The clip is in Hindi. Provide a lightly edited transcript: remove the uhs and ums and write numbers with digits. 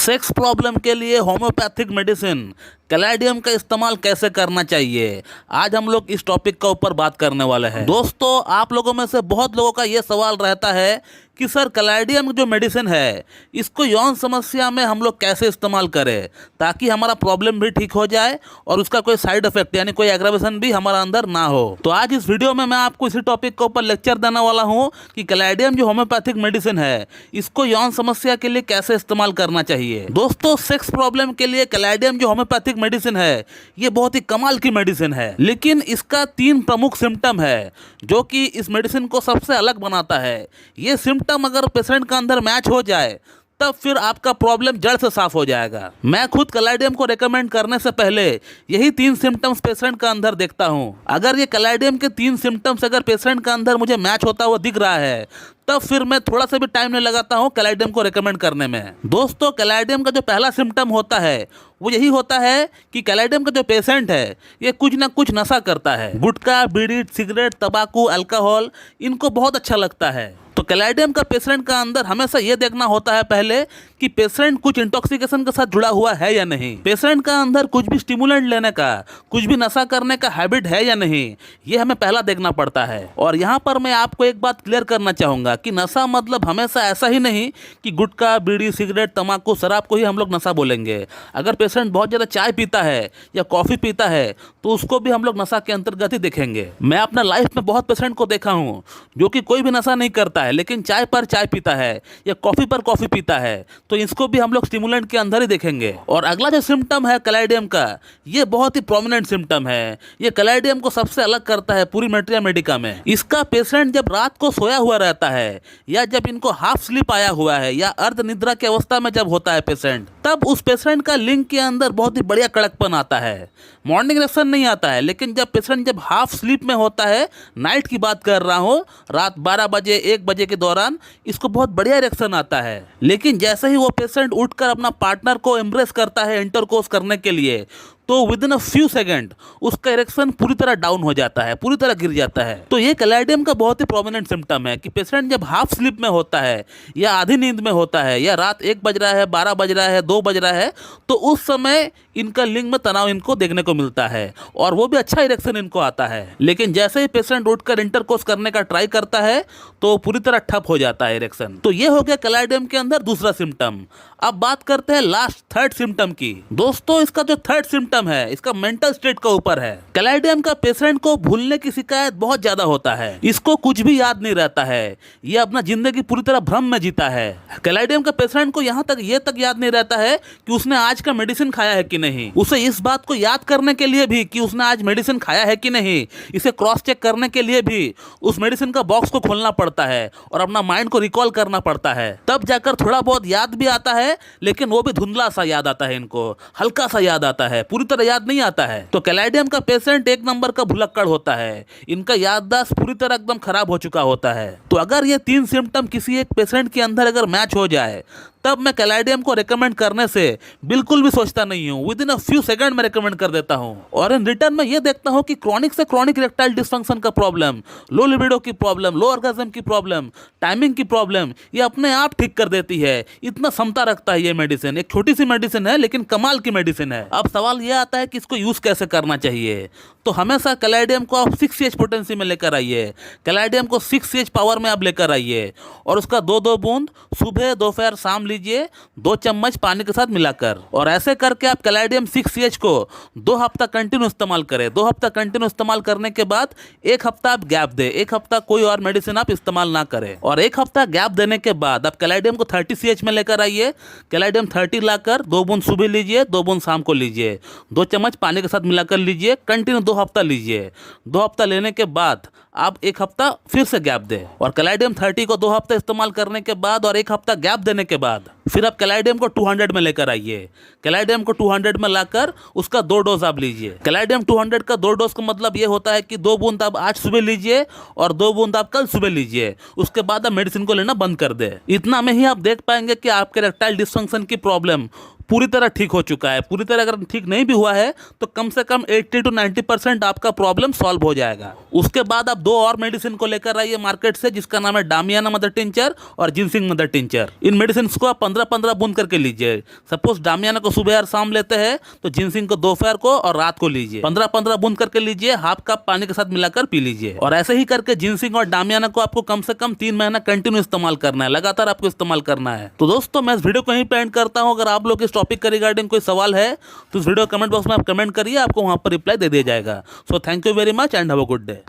सेक्स प्रॉब्लम के लिए होम्योपैथिक मेडिसिन कैलाडियम का इस्तेमाल कैसे करना चाहिए, आज हम लोग इस टॉपिक का ऊपर बात करने वाले हैं। दोस्तों, आप लोगों में से बहुत लोगों का ये सवाल रहता है कि सर कैलाडियम जो मेडिसिन है इसको यौन समस्या में हम लोग कैसे इस्तेमाल करें ताकि हमारा प्रॉब्लम भी ठीक हो जाए और उसका कोई साइड इफेक्ट यानी कोई एग्रावेशन भी हमारा अंदर ना हो। तो आज इस वीडियो में मैं आपको इसी टॉपिक के ऊपर लेक्चर देने वाला हूँ कि कैलाडियम जो होम्योपैथिक मेडिसिन है इसको यौन समस्या के लिए कैसे इस्तेमाल करना चाहिए। दोस्तों, सेक्स प्रॉब्लम के लिए कैलाडियम जो होम्योपैथिक मेडिसिन है ये बहुत ही कमाल की मेडिसिन है, लेकिन इसका 3 प्रमुख सिम्टम है जो कि इस मेडिसिन को सबसे अलग बनाता है। ये सिम्टम अगर पेशेंट का अंदर मैच हो जाए तब फिर आपका प्रॉब्लम जड़ से साफ हो जाएगा। मैं खुद कैलाडियम को रेकमेंड करने से पहले यही 3 सिम्टम्स पेशेंट का अंदर देखता हूँ। अगर ये कैलाडियम के 3 सिम्टम्स अगर पेशेंट का अंदर मुझे मैच होता हुआ दिख रहा है तब फिर मैं थोड़ा सा भी टाइम नहीं लगाता हूँ कैलाडियम को रेकमेंड करने में। दोस्तों, कैलाडियम का जो पहला सिम्टम होता है वो यही होता है कि कैलाडियम का जो पेशेंट है ये कुछ ना कुछ नशा करता है। गुटखा, बीड़ी, सिगरेट, तंबाकू, अल्कोहल इनको बहुत अच्छा लगता है। तो कैलाडियम का पेशेंट का अंदर हमेशा ये देखना होता है पहले कि पेशेंट कुछ इंटॉक्सिकेशन के साथ जुड़ा हुआ है या नहीं, पेशेंट का अंदर कुछ भी स्टिमुलेंट लेने का, कुछ भी नशा करने का हैबिट है या नहीं, ये हमें पहला देखना पड़ता है। और यहाँ पर मैं आपको एक बात क्लियर करना चाहूँगा कि नशा मतलब हमेशा ऐसा ही नहीं कि गुटखा, बीड़ी, सिगरेट, तम्बाकू, शराब को ही हम लोग नशा बोलेंगे। अगर पेशेंट बहुत ज़्यादा चाय पीता है या कॉफ़ी पीता है तो उसको भी हम लोग नशा के अंतर्गत ही देखेंगे। मैं अपना लाइफ में बहुत पेशेंट को देखा हूँ जो कि कोई भी नशा नहीं करता है लेकिन चाय पर चाय पीता है या कॉफ़ी पर कॉफ़ी पीता है, तो इसको भी हम लोग स्टिमुलेंट के अंदर ही देखेंगे। और अगला जो सिम्टम है कैलाडियम का, ये बहुत ही प्रोमिनेंट सिम्टम है। ये कैलाडियम को सबसे अलग करता है पूरी मैट्रिया मेडिका में। इसका पेशेंट जब रात को सोया हुआ रहता है या जब इनको हाफ स्लीप आया हुआ है या अर्ध निद्रा की अवस्था में जब होता है पेशेंट, तब उस पेशेंट का लिंग के अंदर बहुत ही बढ़िया कड़कपन आता है। मॉर्निंग इरेक्शन नहीं आता है, लेकिन जब पेशेंट जब हाफ स्लीप में होता है, नाइट की बात कर रहा हूँ, रात 12 बजे 1 बजे के दौरान इसको बहुत बढ़िया इरेक्शन आता है। लेकिन जैसे ही वो पेशेंट उठकर अपना पार्टनर को एम्ब्रेस करता है इंटरकोर्स करने के लिए, तो with in a few second उसका इरेक्शन पूरी तरह डाउन हो जाता है, पूरी तरह गिर जाता है। तो ये कैलाडियम का बहुत ही प्रोमिनेंट सिम्टम है कि पेशेंट जब हाफ स्लीप में होता है या आधी नींद में होता है या रात 1 बज रहा है, 12 बज रहा है, 2 बज रहा है, तो उस समय इनका लिंग में तनाव इनको देखने को मिलता है और वो भी अच्छा इरेक्शन इनको आता है। लेकिन जैसे ही पेशेंट उठकर इंटरकोर्स करने का ट्राई करता है तो पूरी तरह ठप हो जाता है इरेक्शन। तो ये हो गया कैलाडियम के अंदर दूसरा सिम्टम। अब बात करते हैं लास्ट थर्ड सिम्टम की। दोस्तों, इसका जो थर्ड सिम्टम है इसका मेंटल स्टेट का ऊपर है। कैलाडियम का पेशेंट को भूलने की शिकायत बहुत ज्यादा होता है, इसको कुछ भी याद नहीं रहता है, ये अपना जिंदगी पूरी तरह भ्रम में जीता है। कैलाडियम का पेशेंट को यहाँ तक ये तक याद नहीं रहता है कि उसने आज का मेडिसिन खाया है कि नहीं। उसे इस बात को याद करने के लिए भी कि उसने आज मेडिसिन खाया है कि नहीं, इसे क्रॉस चेक करने के लिए भी उस मेडिसिन का बॉक्स को खोलना पड़ता है और अपना माइंड को रिकॉल करना पड़ता है। तब जाकर थोड़ा बहुत याद भी आता है, लेकिन वो भी धुंधला सा याद आता है, इनको हल्का सा याद आता है, पूरी तरह याद नहीं आता है। तो कैलाडियम का पेशेंट एक नंबर का भुलक्कड़ होता है, इनका याददाश्त पूरी तरह एकदम खराब हो चुका होता है। तो अगर ये 3 सिम्टम किसी एक पेशेंट के अंदर अगर मैच हो जाए तब मैं कैलाडियम को रेकमेंड करने से बिल्कुल भी सोचता नहीं हूँ, with in a few second में रेकमेंड कर देता हूँ। और इन रिटर्न में ये देखता हूँ कि क्रॉनिक से क्रॉनिक इरेक्टाइल डिसफंक्शन का प्रॉब्लम, लो लिबिडो की प्रॉब्लम, लो ऑर्गेज्म की प्रॉब्लम, टाइमिंग की प्रॉब्लम, ये अपने आप ठीक कर देती है। इतना क्षमता रखता है ये मेडिसिन। एक छोटी सी मेडिसिन है लेकिन कमाल की मेडिसिन है। अब सवाल ये आता है कि इसको यूज कैसे करना चाहिए। तो हमेशा कैलाडियम को आप 6H पोटेंसी में लेकर आइए, कैलाडियम को 6H पावर में आप लेकर आइए और उसका 2-2 बूंद सुबह, दोपहर, शाम लीजिए 2 चम्मच पानी के साथ मिलाकर। और ऐसे करके आप कैलाडियम 6H को 2 हफ्ता कंटिन्यू इस्तेमाल करें। 2 हफ्ता कंटिन्यू इस्तेमाल करने के बाद 1 हफ्ता आप गैप दें, 1 हफ्ता कोई और मेडिसिन आप इस्तेमाल ना करें। और 1 हफ्ता गैप देने के बाद आप कैलाडियम को 30CH में लेकर आइए। कैलाडियम 30 लाकर 2 बूंद सुबह लीजिए, 2 बूंद शाम को लीजिए, 2 चम्मच पानी के साथ मिलाकर लीजिए, कंटिन्यू 2 हफ्ता लीजिए। 2 हफ्ता लेने के बाद आप 1 हफ्ता फिर से गैप दें। और कैलाडियम 30 को 2 हफ्ता इस्तेमाल करने के बाद और 1 हफ्ता गैप देने के बाद फिर आप कैलाडियम को 200 में लेकर आइए। कैलाडियम को 200 में लाकर उसका 2 डोज आप लीजिए। कैलाडियम 200 का 2 डोज का मतलब ये होता है कि 2 बूंद आप आज सुबह लीजिए और 2 बूंद आप कल सुबह लीजिए। उसके बाद आप मेडिसिन को लेना बंद कर दे। इतना में ही आप देख पाएंगे कि आपके इरेक्टाइल डिसफंक्शन की प्रॉब्लम पूरी तरह ठीक हो चुका है। पूरी तरह अगर ठीक नहीं भी हुआ है तो कम से कम 80 to 90% आपका प्रॉब्लम सॉल्व हो जाएगा। उसके बाद आप दो और मेडिसिन को लेकर आइए मार्केट से, जिसका नाम है डामियाना मदर टिंचर और जिनसिंग मदर टिंचर। इन मेडिसिन को आप 15-15 बूंद करके लीजिए। सपोज डामियाना को सुबह और शाम लेते हैं तो जिनसिंग को दोपहर को और रात को लीजिए। 15-15 बूंद करके लीजिए, हाफ कप पानी के साथ मिलाकर पी लीजिए। और ऐसे ही करके जिनसिंग और डामियाना को आपको कम से कम 3 महीना कंटिन्यू इस्तेमाल करना है, लगातार आपको इस्तेमाल करना है। तो दोस्तों मैं इस वीडियो को यहीं पे एंड करता हूं। अगर आप लोग इस टॉपिक के रिगार्डिंग कोई सवाल है तो इस वीडियो कमेंट बॉक्स में आप कमेंट करिए, आपको वहां पर रिप्लाई दे दिया जाएगा। So thank you very much and have a good day.